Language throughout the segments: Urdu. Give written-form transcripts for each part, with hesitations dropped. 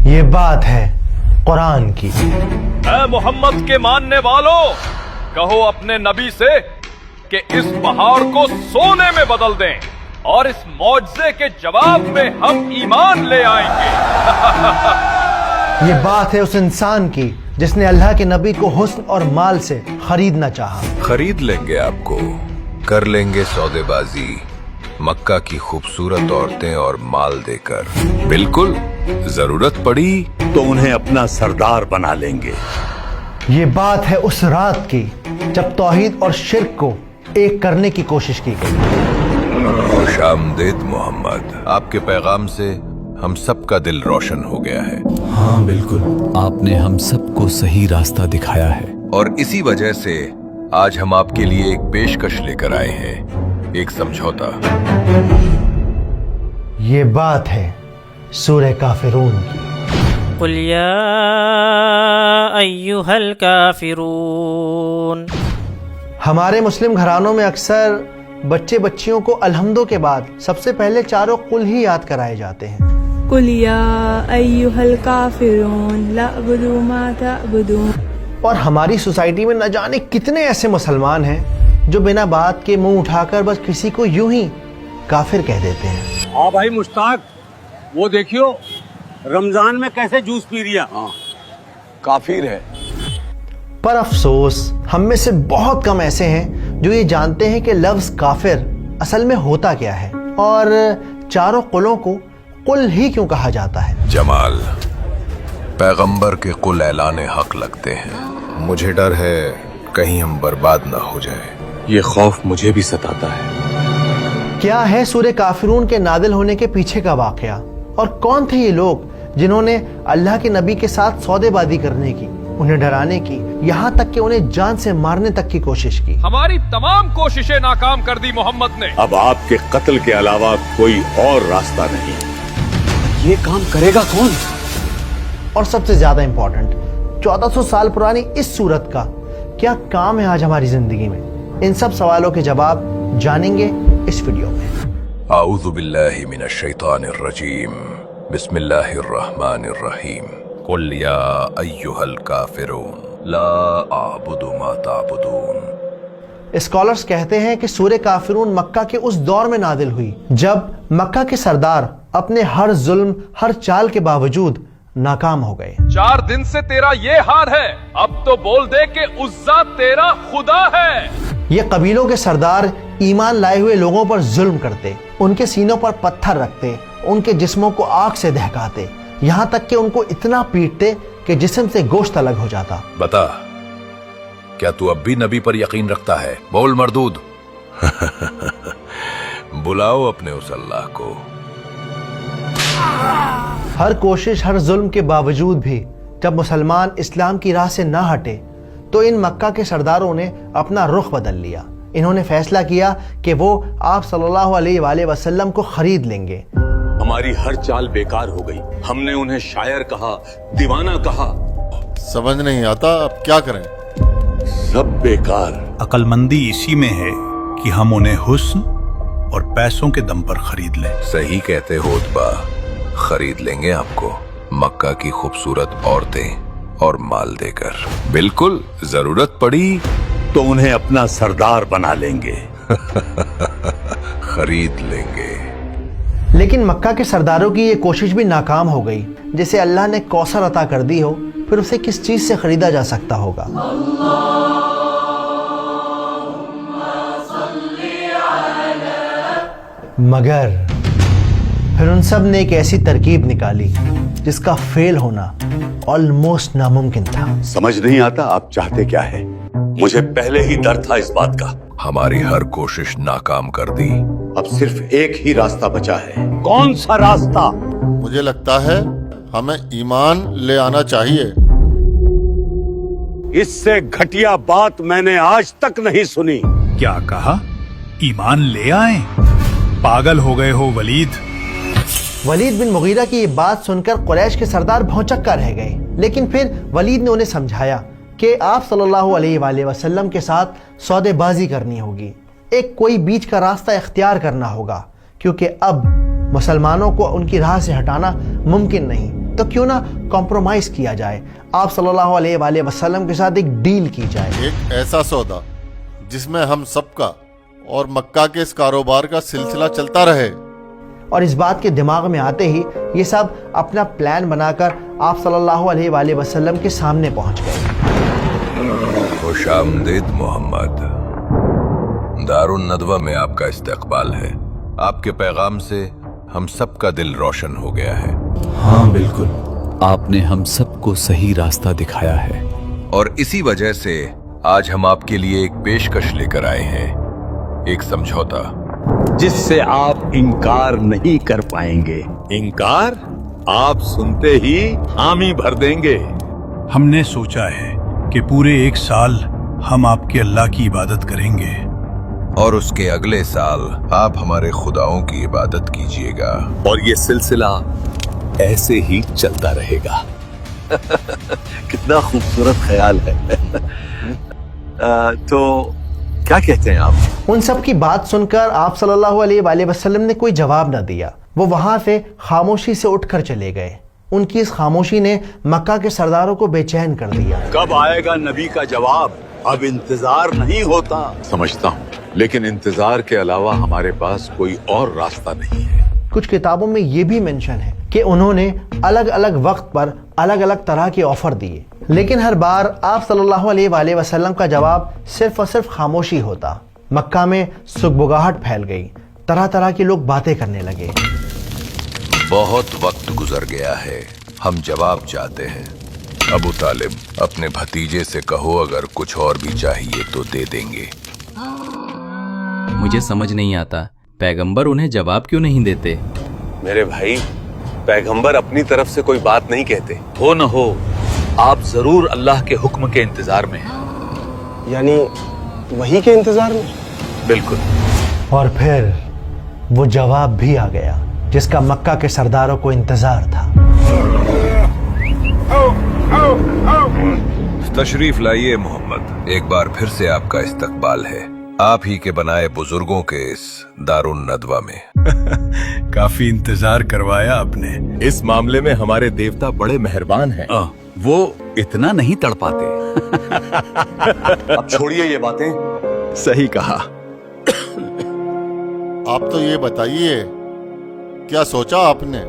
یہ بات ہے قرآن کی۔ اے محمد کے ماننے والوں، کہو اپنے نبی سے کہ اس پہاڑ کو سونے میں بدل دیں اور اس معجزے کے جواب میں ہم ایمان لے آئیں گے۔ یہ بات ہے اس انسان کی جس نے اللہ کے نبی کو حسن اور مال سے خریدنا چاہا۔ خرید لیں گے آپ کو، کر لیں گے سودے بازی مکہ کی خوبصورت عورتیں اور مال دے کر، بالکل ضرورت پڑی تو انہیں اپنا سردار بنا لیں گے۔ یہ بات ہے اس رات کی جب توحید اور شرک کو ایک کرنے کی کوشش کی گئی۔ خوش آمدید محمد، آپ کے پیغام سے ہم سب کا دل روشن ہو گیا ہے، ہاں بالکل، آپ نے ہم سب کو صحیح راستہ دکھایا ہے، اور اسی وجہ سے آج ہم آپ کے لیے ایک پیشکش لے کر آئے ہیں، ایک سمجھوتا۔ یہ بات ہے سورہ کافرون کی۔ قل یا ایھا الکافرون۔ ہمارے مسلم گھرانوں میں اکثر بچے بچیوں کو الحمدوں کے بعد سب سے پہلے چاروں قل ہی یاد کرائے جاتے ہیں۔ قل یا ایھا الکافرون لا اعبد ما تعبدون۔ اور ہماری سوسائٹی میں نہ جانے کتنے ایسے مسلمان ہیں جو بنا بات کے منہ اٹھا کر بس کسی کو یوں ہی کافر کہہ دیتے ہیں۔ ہاں بھائی مشتاق، وہ دیکھیو رمضان میں کیسے جوس پی رہا، کافر ہے۔ پر افسوس ہم میں سے بہت کم ایسے ہیں جو یہ جانتے ہیں کہ لفظ کافر اصل میں ہوتا کیا ہے اور چاروں قلوں کو قل ہی کیوں کہا جاتا ہے۔ جمال، پیغمبر کے قل اعلان حق لگتے ہیں، مجھے ڈر ہے کہیں ہم برباد نہ ہو جائیں۔ یہ خوف مجھے بھی ستاتا ہے۔ کیا ہے سورہ کافرون کے نازل ہونے کے پیچھے کا واقعہ، اور کون تھے یہ لوگ جنہوں نے اللہ کے نبی کے ساتھ سودے بازی کرنے کی، انہیں ڈرانے کی، یہاں تک کہ انہیں جان سے مارنے تک کی کوشش کی۔ ہماری تمام کوششیں ناکام کر دی محمد نے۔ اب آپ کے قتل کے علاوہ کوئی اور راستہ نہیں۔ یہ کام کرے گا کون؟ اور سب سے زیادہ امپورٹنٹ، 1400 سال پرانی اس سورت کا کیا کام ہے آج ہماری زندگی میں؟ ان سب سوالوں کے جواب جانیں گے اس ویڈیو میں۔ اعوذ باللہ من الشیطان الرجیم، بسم اللہ الرحمن الرحیم، قل یا ایھا الکافرون لا اعبد ما تعبدون۔ اسکالرز کہتے ہیں کہ سورہ کافرون مکہ کے اس دور میں نازل ہوئی جب مکہ کے سردار اپنے ہر ظلم، ہر چال کے باوجود ناکام ہو گئے۔ 4 دن سے تیرا یہ حال ہے، اب تو بول دے کہ عزا تیرا خدا ہے۔ یہ قبیلوں کے سردار ایمان لائے ہوئے لوگوں پر ظلم کرتے، ان کے سینوں پر پتھر رکھتے، ان کے جسموں کو آگ سے دہکاتے، یہاں تک کہ ان کو اتنا پیٹتے کہ جسم سے گوشت الگ ہو جاتا۔ بتا، کیا تو اب بھی نبی پر یقین رکھتا ہے؟ بول مردود۔ بلاؤ اپنے اس اللہ کو۔ ہر کوشش، ہر ظلم کے باوجود بھی جب مسلمان اسلام کی راہ سے نہ ہٹے تو ان مکہ کے سرداروں نے اپنا رخ بدل لیا۔ انہوں نے فیصلہ کیا کہ وہ آپ صلی اللہ علیہ وآلہ وسلم کو خرید لیں گے۔ ہماری ہر چال بیکار ہو گئی، ہم نے انہیں شاعر کہا، دیوانہ کہا، سمجھ نہیں آتا اب کیا کریں۔ سب بیکار۔ عقل مندی اسی میں ہے کہ ہم انہیں حسن اور پیسوں کے دم پر خرید لیں۔ صحیح کہتے ہو اتبا، خرید لیں گے آپ کو مکہ کی خوبصورت عورتیں اور مال دے کر، بالکل ضرورت پڑی تو انہیں اپنا سردار بنا لیں گے۔ خرید لیں گے۔ لیکن مکہ کے سرداروں کی یہ کوشش بھی ناکام ہو گئی۔ جسے اللہ نے کوثر عطا کر دی ہو، پھر اسے کس چیز سے خریدا جا سکتا ہوگا؟ مگر پھر ان سب نے ایک ایسی ترکیب نکالی جس کا فیل ہونا آلموسٹ ناممکن تھا۔ سمجھ نہیں آتا آپ چاہتے کیا ہے؟ مجھے پہلے ہی ڈر تھا اس بات کا۔ ہماری ہر کوشش ناکام کر دی۔ اب صرف ایک ہی راستہ بچا ہے۔ کون سا راستہ؟ مجھے لگتا ہے ہمیں ایمان لے آنا چاہیے۔ اس سے گھٹیا بات میں نے آج تک نہیں سنی۔ کیا کہا؟ ایمان لے آئیں؟ پاگل ہو گئے ہو ولید۔ ولید بن مغیرہ کی یہ بات سن کر قریش کے سردار بھونچکا رہ گئے، لیکن پھر ولید نے انہیں سمجھایا کہ آپ صلی اللہ علیہ وآلہ وسلم کے ساتھ سودے بازی کرنی ہوگی، ایک کوئی بیچ کا راستہ اختیار کرنا ہوگا، کیونکہ اب مسلمانوں کو ان کی راہ سے ہٹانا ممکن نہیں۔ تو کیوں نہ کمپرومائز کیا جائے, آپ صلی اللہ علیہ وآلہ وسلم کے ساتھ ایک ڈیل کی جائے, ایک ایسا سودا جس میں ہم سب کا اور مکہ کے اس کاروبار کا سلسلہ چلتا رہے. اور اس بات کے دماغ میں آتے ہی یہ سب اپنا پلان بنا کر آپ صلی اللہ علیہ وآلہ وسلم کے سامنے پہنچ گئے. خوش آمدید محمد. دارالندوہ میں آپ کا استقبال ہے. آپ کے پیغام سے ہم سب کا دل روشن ہو گیا ہے. ہاں بالکل, آپ نے ہم سب کو صحیح راستہ دکھایا ہے. اور اسی وجہ سے آج ہم آپ کے لیے ایک پیشکش لے کر آئے ہیں, ایک سمجھوتا جس سے آپ انکار نہیں کر پائیں گے. انکار آپ سنتے ہی حامی بھر دیں گے. ہم نے سوچا ہے کہ پورے 1 سال ہم آپ کے اللہ کی عبادت کریں گے, اور اس کے اگلے سال آپ ہمارے خداؤں کی عبادت کیجیے گا, اور یہ سلسلہ ایسے ہی چلتا رہے گا. کتنا خوبصورت خیال ہے. تو کیا کہتے ہیں آپ؟ ان سب کی بات سن کر آپ صلی اللہ علیہ وآلہ وسلم نے کوئی جواب نہ دیا. وہ وہاں سے خاموشی سے اٹھ کر چلے گئے. ان کی اس خاموشی نے مکہ کے سرداروں کو بے چین کر دیا. کب آئے گا نبی کا جواب؟ اب انتظار نہیں ہوتا. سمجھتا ہوں, لیکن انتظار کے علاوہ ہمارے پاس کوئی اور راستہ نہیں ہے. کچھ کتابوں میں یہ بھی مینشن ہے کہ انہوں نے الگ الگ وقت پر الگ الگ طرح کے آفر دیے, لیکن ہر بار آپ صلی اللہ علیہ وآلہ وسلم کا جواب صرف اور صرف خاموشی ہوتا. مکہ میں سگبگاہٹ پھیل گئی, طرح طرح کے لوگ باتیں کرنے لگے. بہت وقت گزر گیا ہے, ہم جواب چاہتے ہیں. ابو طالب, اپنے بھتیجے سے کہو اگر کچھ اور بھی چاہیے تو دے دیں گے. مجھے سمجھ نہیں آتا پیغمبر انہیں جواب کیوں نہیں دیتے. میرے بھائی, پیغمبر اپنی طرف سے کوئی بات نہیں کہتے. ہو نہ ہو آپ ضرور اللہ کے حکم کے انتظار میں ہیں. یعنی وہی کے انتظار میں؟ بالکل. اور پھر وہ جواب بھی آ گیا جس کا مکہ کے سرداروں کو انتظار تھا. تشریف لائیے محمد, ایک بار پھر سے آپ کا استقبال ہے, آپ ہی کے بنائے بزرگوں کے اس دارالندوہ میں. کافی انتظار کروایا آپ نے. اس معاملے میں ہمارے دیوتا بڑے مہربان ہیں. وہ اتنا نہیں تڑپاتے. اب چھوڑیے یہ باتیں. صحیح کہا. آپ تو یہ بتائیے کیا سوچا آپ نے؟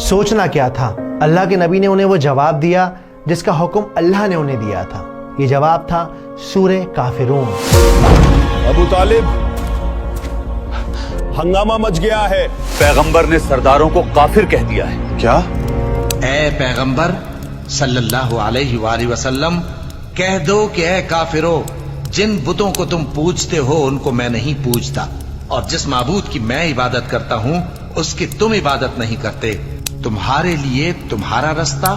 سوچنا کیا تھا, اللہ کے نبی نے انہیں وہ جواب دیا جس کا حکم اللہ نے انہیں دیا تھا. یہ جواب تھا سورہ کافرون. ابو طالب, ہنگامہ مچ گیا ہے. پیغمبر نے سرداروں کو کافر کہہ دیا ہے. کیا؟ اے پیغمبر صلی اللہ علیہ وآلہ وسلم, کہہ دو کہ اے کافرو, جن بتوں کو تم پوجتے ہو ان کو میں نہیں پوجتا, اور جس معبود کی میں عبادت کرتا ہوں اس کی تم عبادت نہیں کرتے. تمہارے لیے تمہارا رستہ,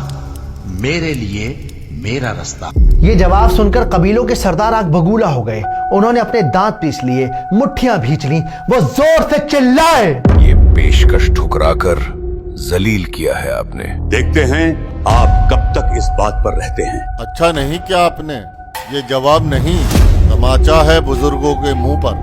میرے لیے میرا رستہ. یہ جواب سن کر قبیلوں کے سردار آگ بگولا ہو گئے. انہوں نے اپنے دانت پیس لیے, مٹھیاں بھینچ لیں, وہ زور سے چلائے. یہ پیشکش ٹھکرا کر ذلیل کیا ہے آپ نے. دیکھتے ہیں آپ کب تک اس بات پر رہتے ہیں. اچھا نہیں کیا آپ نے, یہ جواب نہیں, تماچا ہے بزرگوں کے منہ پر.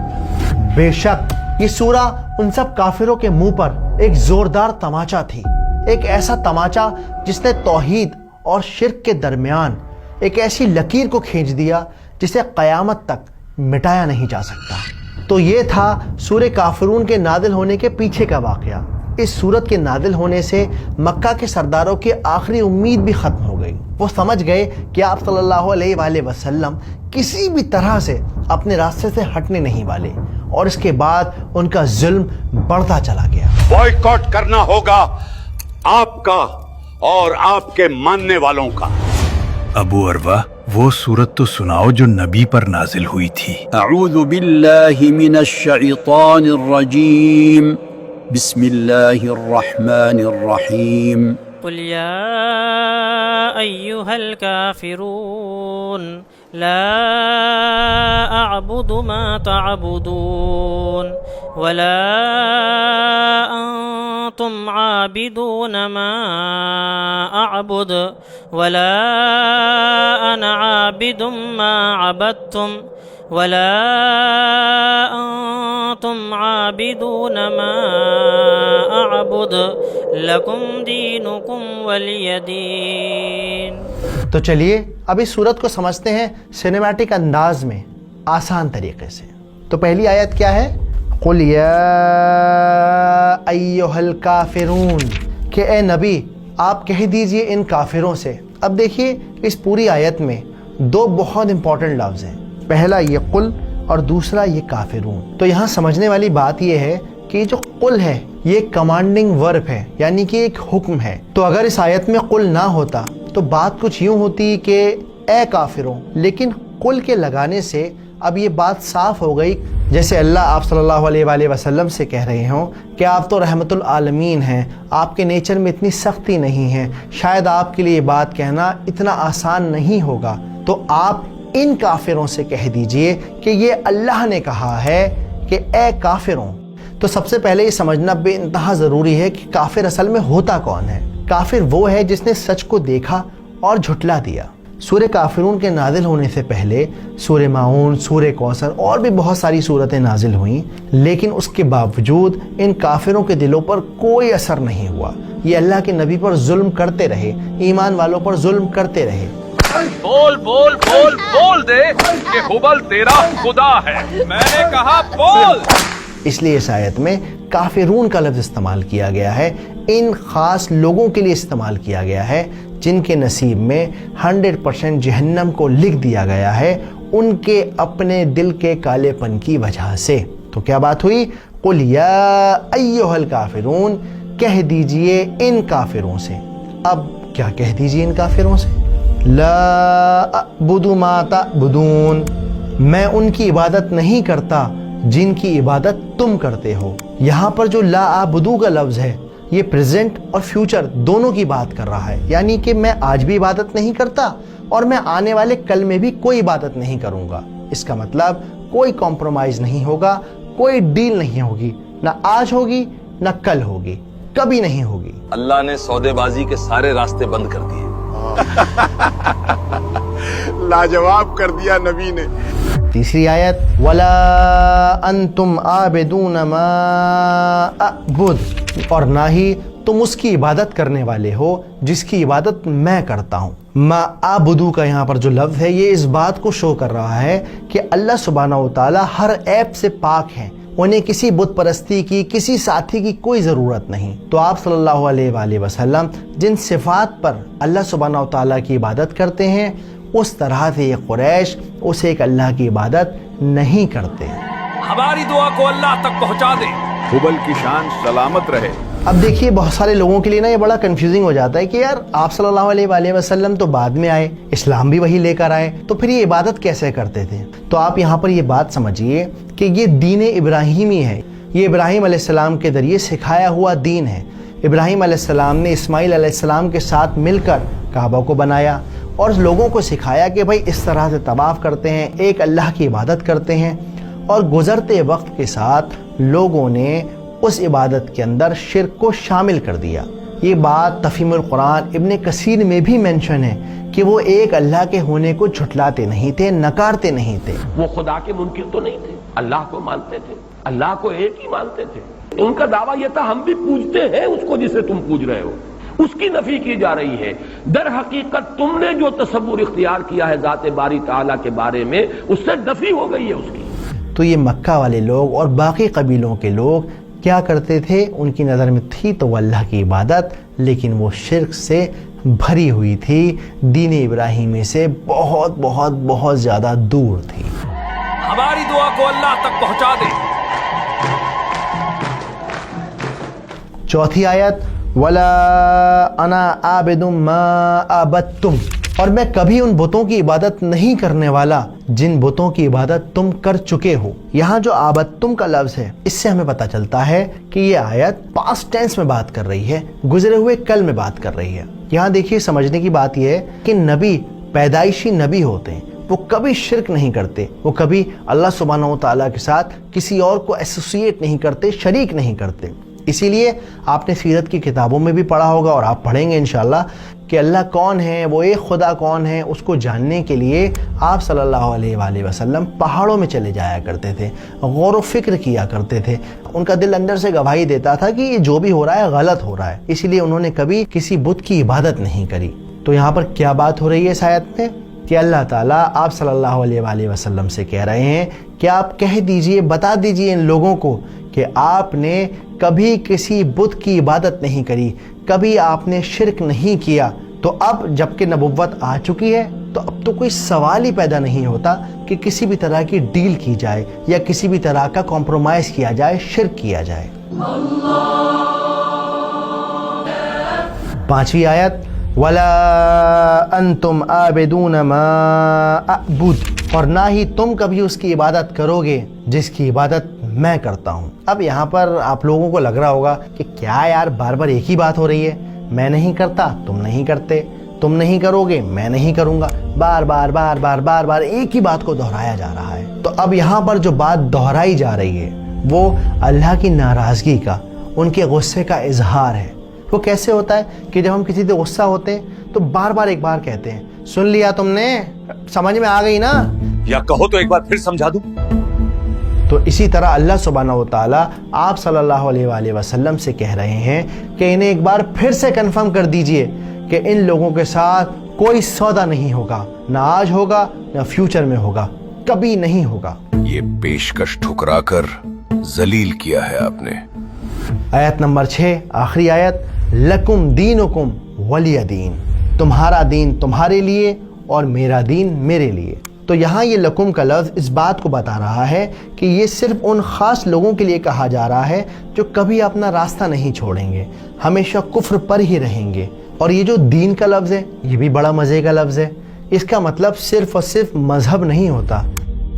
بے شک یہ سورہ ان سب کافروں کے منہ پر ایک زوردار تماچا تھی. ایک ایسا تماچا جس نے توحید اور شرک کے درمیان ایک ایسی لکیر کو کھینچ دیا جسے قیامت تک مٹایا نہیں جا سکتا. تو یہ تھا سورہ کافرون کے نازل ہونے کے پیچھے کا واقعہ. اس سورت کے نازل ہونے سے مکہ کے سرداروں کی آخری امید بھی ختم ہو گئی. وہ سمجھ گئے کہ آپ صلی اللہ علیہ وآلہ وسلم کسی بھی طرح سے اپنے راستے سے ہٹنے نہیں والے, اور اس کے بعد ان کا ظلم بڑھتا چلا گیا. بائیکاٹ کرنا ہوگا آپ کا اور آپ کے ماننے والوں کا. ابو عروہ, وہ سورت تو سناؤ جو نبی پر نازل ہوئی تھی. اعوذ باللہ من الشیطان الرجیم, بسم اللہ الرحمن الرحیم. قل یا ایہا الکافرون لا اعبد ما تعبدون ولا انتم عابدون ما اعبد ولا انا عابد ما عبدتم ولا انتم عابدون ما اعبد لکم دینکم ولی دین. تو چلیے اب اس صورت کو سمجھتے ہیں سینیمیٹک انداز میں آسان طریقے سے. تو پہلی آیت کیا ہے؟ قل یا ایھا الکافرون، کہ اے نبی آپ کہہ دیجئے ان کافروں سے. اب دیکھیے اس پوری آیت میں دو بہت امپورٹنٹ لفظ ہیں، پہلا یہ قل اور دوسرا یہ کافرون. تو یہاں سمجھنے والی بات یہ ہے کہ جو قل ہے یہ کمانڈنگ ورب ہے، یعنی کہ ایک حکم ہے. تو اگر اس آیت میں قل نہ ہوتا تو بات کچھ یوں ہوتی کہ اے کافروں، لیکن قل کے لگانے سے اب یہ بات صاف ہو گئی، جیسے اللہ آپ صلی اللہ علیہ وآلہ وسلم سے کہہ رہے ہوں کہ آپ تو رحمت العالمین ہیں، آپ کے نیچر میں اتنی سختی نہیں ہے، شاید آپ کے لیے یہ بات کہنا اتنا آسان نہیں ہوگا. تو آپ ان کافروں سے کہہ دیجئے کہ یہ اللہ نے کہا ہے کہ اے کافروں. تو سب سے پہلے یہ سمجھنا بے انتہا ضروری ہے کہ کافر اصل میں ہوتا کون ہے. کافر وہ ہے جس نے سچ کو دیکھا اور جھٹلا دیا. سورہ کافرون کے نازل ہونے سے پہلے سورہ ماعون، سورہ کوثر اور بھی بہت ساری صورتیں نازل ہوئیں، لیکن اس کے باوجود ان کافروں کے دلوں پر کوئی اثر نہیں ہوا. یہ اللہ کے نبی پر ظلم کرتے رہے، ایمان والوں پر ظلم کرتے رہے. بول بول بول بول دے کہ ہبل تیرا خدا ہے. میں نے کہا بول. اس لیے اس آیت میں کافرون کا لفظ استعمال کیا گیا ہے، ان خاص لوگوں کے لیے استعمال کیا گیا ہے جن کے نصیب میں 100% جہنم کو لکھ دیا گیا ہے ان کے اپنے دل کے کالے پن کی وجہ سے. تو کیا بات ہوئی؟ قل یا ایھا الکافرون، کہہ دیجئے ان کافروں سے. اب کیا کہہ دیجئے ان کافروں سے؟ لا اعبد ما تعبدون، میں ان کی عبادت نہیں کرتا جن کی عبادت تم کرتے ہو. یہاں پر جو لا اعبدو کا لفظ ہے یہ پریزنٹ اور فیوچر دونوں کی بات کر رہا ہے، یعنی کہ میں آج بھی عبادت نہیں کرتا اور میں آنے والے کل میں بھی کوئی عبادت نہیں کروں گا. اس کا مطلب کوئی کمپرومائز نہیں ہوگا، کوئی ڈیل نہیں ہوگی، نہ آج ہوگی نہ کل ہوگی، کبھی نہیں ہوگی. اللہ نے سودے بازی کے سارے راستے بند کر دیے. لاجواب کر دیا نبی نے. تیسری آیت وَلَا أَنْتُمْ عَابِدُونَ مَا أَعْبُدُ، اور نہ ہی تم اس کی عبادت کرنے والے ہو جس کی عبادت میں کرتا ہوں. ما اعبدو کا یہاں پر جو لفظ ہے یہ اس بات کو شو کر رہا ہے کہ اللہ سبحانہ و تعالی ہر عیب سے پاک ہیں، انہیں کسی بت پرستی کی، کسی ساتھی کی کوئی ضرورت نہیں. تو آپ صلی اللہ علیہ وآلہ وسلم جن صفات پر اللہ سبحانہ و تعالیٰ کی عبادت کرتے ہیں اس طرح سے یہ قریش اس ایک اللہ کی عبادت نہیں کرتے. ہماری دعا کو اللہ تک پہنچا دے. ہبل کی شان سلامت رہے. اب دیکھیے بہت سارے لوگوں کے لیے نا یہ بڑا کنفیوزنگ ہو جاتا ہے کہ یار آپ صلی اللہ علیہ وآلہ وسلم تو بعد میں آئے، اسلام بھی وہی لے کر آئے، تو پھر یہ عبادت کیسے کرتے تھے؟ تو آپ یہاں پر یہ بات سمجھیے کہ یہ دین ابراہیمی ہے، یہ ابراہیم علیہ السلام کے ذریعے سکھایا ہوا دین ہے. ابراہیم علیہ السلام نے اسماعیل علیہ السلام کے ساتھ مل کر کعبہ کو بنایا اور لوگوں کو سکھایا کہ بھائی اس طرح سے طواف کرتے ہیں، ایک اللہ کی عبادت کرتے ہیں. اور گزرتے وقت کے ساتھ لوگوں نے اس عبادت کے اندر شرک کو شامل کر دیا. یہ بات تفہیم القرآن ابن کثیر میں بھی مینشن ہے کہ وہ ایک اللہ کے ہونے کو جھٹلاتے نہیں تھے، نکارتے نہیں تھے. وہ خدا کے منکر تو نہیں تھے، اللہ کو مانتے تھے، اللہ کو ایک ہی مانتے تھے. ان کا دعویٰ یہ تھا ہم بھی پوجتے ہیں اس کو جسے تم پوج رہے ہو، اس کی نفی کی جا رہی ہے. در حقیقت تم نے جو تصور اختیار کیا ہے ذات باری تعالیٰ کے بارے میں اس سے نفی ہو گئی ہے اس کی. تو یہ مکہ والے لوگ اور باقی قبیلوں کے لوگ کیا کرتے تھے؟ ان کی نظر میں تھی تو وہ اللہ کی عبادت، لیکن وہ شرک سے بھری ہوئی تھی، دین ابراہیمی سے بہت بہت بہت زیادہ دور تھی. ہماری دعا کو اللہ تک پہنچا دے. چوتھی آیت وَلَا أَنَا عَابِدٌ مَا عَبَدتُّمْ، اور میں کبھی ان بتوں کی عبادت نہیں کرنے والا جن بتوں کی عبادت تم کر چکے ہو. یہاں جو عابدتم کا لفظ ہے اس سے ہمیں پتہ چلتا ہے کہ یہ آیت پاسٹ ٹینس میں بات کر رہی ہے، گزرے ہوئے کل میں بات کر رہی ہے. یہاں دیکھیے سمجھنے کی بات یہ ہے کہ نبی پیدائشی نبی ہوتے ہیں، وہ کبھی شرک نہیں کرتے، وہ کبھی اللہ سبحانہ و تعالیٰ کے ساتھ کسی اور کو ایسوسیٹ نہیں کرتے، شریک نہیں کرتے. اسی لیے آپ نے سیرت کی کتابوں میں بھی پڑھا ہوگا اور آپ پڑھیں گے انشاءاللہ کہ اللہ کون ہے، وہ ایک خدا کون ہے، اس کو جاننے کے لیے آپ صلی اللہ علیہ وآلہ وسلم پہاڑوں میں چلے جایا کرتے تھے، غور و فکر کیا کرتے تھے. ان کا دل اندر سے گواہی دیتا تھا کہ یہ جو بھی ہو رہا ہے غلط ہو رہا ہے، اسی لیے انہوں نے کبھی کسی بت کی عبادت نہیں کری. تو یہاں پر کیا بات ہو رہی ہے اس آیت میں کہ اللہ تعالیٰ آپ صلی اللہ علیہ وآلہ وسلم سے کہہ رہے ہیں کہ آپ کہہ دیجئے، بتا دیجئے ان لوگوں کو کہ آپ نے کبھی کسی بت کی عبادت نہیں کری، کبھی آپ نے شرک نہیں کیا. تو اب جب کہ نبوت آ چکی ہے تو اب تو کوئی سوال ہی پیدا نہیں ہوتا کہ کسی بھی طرح کی ڈیل کی جائے یا کسی بھی طرح کا کمپرومائز کیا جائے، شرک کیا جائے. 5ویں آیت وَلَا أَنْتُمْ عَابِدُونَ مَا أَعْبُدُ، اور نہ ہی تم کبھی اس کی عبادت کرو گے جس کی عبادت میں کرتا ہوں. اب یہاں پر آپ لوگوں کو لگ رہا ہوگا کہ کیا یار بار بار ایک ہی بات ہو رہی ہے، میں نہیں کرتا تم نہیں کرتے، تم نہیں کرو گے میں نہیں کروں گا، بار بار بار بار بار بار ایک ہی بات کو دہرایا جا رہا ہے. تو اب یہاں پر جو بات دہرائی جا رہی ہے وہ اللہ کی ناراضگی کا، ان کے غصے کا اظہار ہے. وہ کیسے ہوتا ہے کہ جب ہم کسی سے غصہ ہوتے ہیں تو بار بار ایک بار کہتے ہیں سن لیا تم نے، سمجھ میں آ گئی نا، یا کہو تو ایک بار پھر سمجھا دوں. تو اسی طرح اللہ سبحانہ وتعالیٰ آپ صلی اللہ علیہ وآلہ وسلم سے کہہ رہے ہیں کہ انہیں ایک بار پھر سے کنفرم کر دیجئے کہ ان لوگوں کے ساتھ کوئی سودا نہیں ہوگا، نہ آج ہوگا نہ فیوچر میں ہوگا، کبھی نہیں ہوگا. یہ پیشکش ٹھکرا کر ذلیل کیا ہے آپ نے. آیت نمبر 6 آخری آیت لکم دینکم ولی دین، تمہارا دین تمہارے لیے اور میرا دین میرے لیے. تو یہاں یہ لکم کا لفظ اس بات کو بتا رہا ہے کہ یہ صرف ان خاص لوگوں کے لیے کہا جا رہا ہے جو کبھی اپنا راستہ نہیں چھوڑیں گے، ہمیشہ کفر پر ہی رہیں گے. اور یہ جو دین کا لفظ ہے یہ بھی بڑا مزے کا لفظ ہے، اس کا مطلب صرف اور صرف مذہب نہیں ہوتا.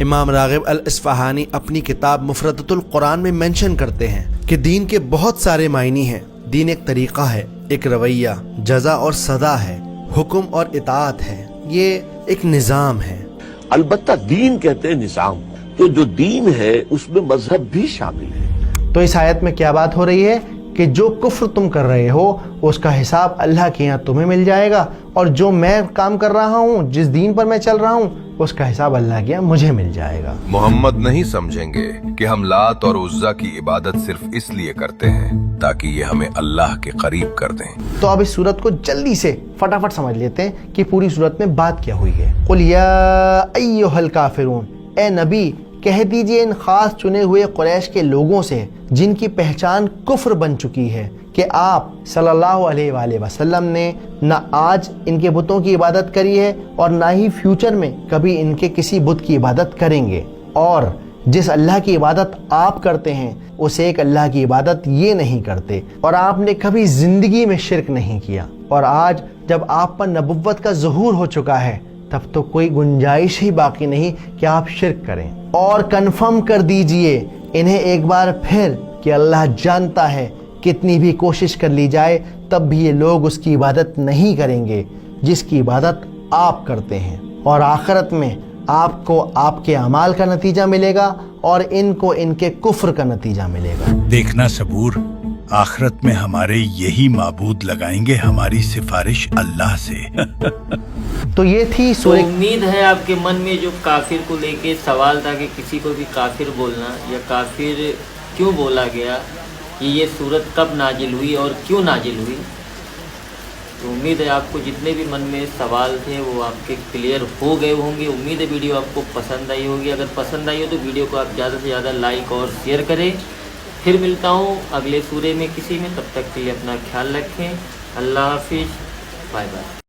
امام راغب الاصفہانی اپنی کتاب مفردۃ القرآن میں مینشن کرتے ہیں کہ دین کے بہت سارے معنی ہیں. دین ایک طریقہ ہے، ایک رویہ، جزا اور سزا ہے، حکم اور اطاعت ہے، یہ ایک نظام ہے. البتہ دین کہتے ہیں نظام، تو جو دین ہے اس میں مذہب بھی شامل ہے. تو اس آیت میں کیا بات ہو رہی ہے کہ جو کفر تم کر رہے ہو اس کا حساب اللہ کے یہاں تمہیں مل جائے گا، اور جو میں کام کر رہا ہوں، جس دین پر میں چل رہا ہوں، اس کا حساب اللہ کے یہاں مجھے مل جائے گا. محمد نہیں سمجھیں گے کہ ہم لات اور عزا کی عبادت صرف اس لیے کرتے ہیں تاکہ یہ ہمیں اللہ کے قریب کر دیں. تو اب اس صورت کو جلدی سے فٹافٹ سمجھ لیتے ہیں کہ پوری صورت میں بات کیا ہوئی ہے. قل یا ایھا الکافرون، اے نبی کہہ دیجئے ان خاص چنے ہوئے قریش کے لوگوں سے جن کی پہچان کفر بن چکی ہے کہ آپ صلی اللہ علیہ وآلہ وسلم نے نہ آج ان کے بتوں کی عبادت کری ہے اور نہ ہی فیوچر میں کبھی ان کے کسی بت کی عبادت کریں گے، اور جس اللہ کی عبادت آپ کرتے ہیں اس ایک اللہ کی عبادت یہ نہیں کرتے، اور آپ نے کبھی زندگی میں شرک نہیں کیا. اور آج جب آپ پر نبوت کا ظہور ہو چکا ہے تب تو کوئی گنجائش ہی باقی نہیں کہ آپ شرک کریں. اور کنفرم کر دیجئے انہیں ایک بار پھر کہ اللہ جانتا ہے کتنی بھی کوشش کر لی جائے تب بھی یہ لوگ اس کی عبادت نہیں کریں گے جس کی عبادت آپ کرتے ہیں، اور آخرت میں آپ کو آپ کے اعمال کا نتیجہ ملے گا اور ان کو ان کے کفر کا نتیجہ ملے گا. دیکھنا صبور، آخرت میں ہمارے یہی معبود لگائیں گے ہماری سفارش اللہ سے. تو یہ تھی تو امید ہے آپ کے من میں جو کافر کو لے کے سوال تھا کہ کسی کو بھی کافر بولنا یا کافر کیوں بولا گیا، یہ صورت کب نازل ہوئی اور کیوں نازل ہوئی. تو امید ہے آپ کو جتنے بھی من میں سوال تھے وہ آپ کے کلیئر ہو گئے ہوں گے. امید ہے ویڈیو آپ کو پسند آئی ہوگی. اگر پسند آئی ہو تو ویڈیو کو آپ زیادہ سے زیادہ لائک اور شیئر کریں. پھر ملتا ہوں اگلے سورے میں کسی میں، تب تک کے لیے اپنا خیال رکھیں. اللہ حافظ، بائے بائے.